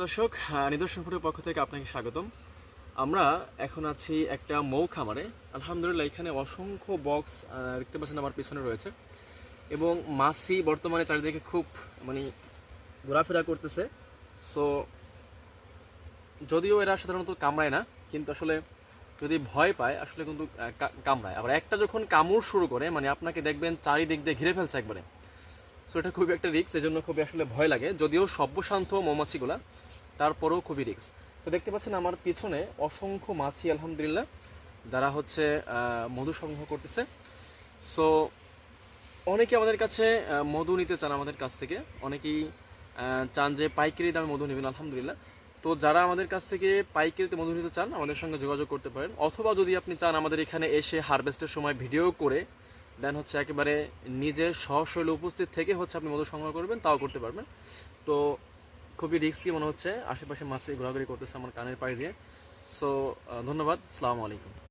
দর্শক, নিদর্শনপুরের পক্ষ থেকে আপনাকে স্বাগতম। আমরা এখন আছি একটা মৌ খামারে। আলহামদুলিল্লাহ, এখানে অসংখ্য বক্স দেখতে পাচ্ছেন আমার পিছনে রয়েছে, এবং মাছি বর্তমানে চারিদিকে খুব মানে ঘোরাফেরা করতেছে। সো যদিও এরা সাধারণত কামড়ায় না, কিন্তু আসলে যদি ভয় পায় আসলে কিন্তু কামড়ায়। আবার একটা যখন কামড় শুরু করে মানে আপনাকে দেখবেন চারিদিক দিয়ে ঘিরে ফেলছে একবারে। সো এটা খুবই একটা রিস্ক, এজন্য খুবই আসলে ভয় লাগে। যদিও সভ্যশান্ত মৌমাছিগুলা, তারপরেও খুবই রিস্ক। তো দেখতে পাচ্ছেন আমার পিছনে অসংখ্য মাছি আলহামদুলিল্লাহ যারা হচ্ছে মধু সংগ্রহ করতেছে। সো অনেকে আমাদের কাছে মধু নিতে চান, আমাদের কাছ থেকে অনেকেই চান যে পাইকারি দামে মধু নেবেন আলহামদুলিল্লাহ। তো যারা আমাদের কাছ থেকে পাইকারিতে মধু নিতে চান আমাদের সঙ্গে যোগাযোগ করতে পারেন, অথবা যদি আপনি চান আমাদের এখানে এসে হারভেস্টের সময় ভিডিও করে দেন হচ্ছে একেবারে নিজে সশৈলে উপস্থিত থেকে হচ্ছে আপনি মধু সংগ্রহ করবেন, তাও করতে পারবেন। তো খুবই রিস্কি মনে হচ্ছে, আশেপাশে মাছে ঘোরাঘুরি করতেছে আমার কানের পায়ে দিয়ে। সো ধন্যবাদ, আসসালামু আলাইকুম।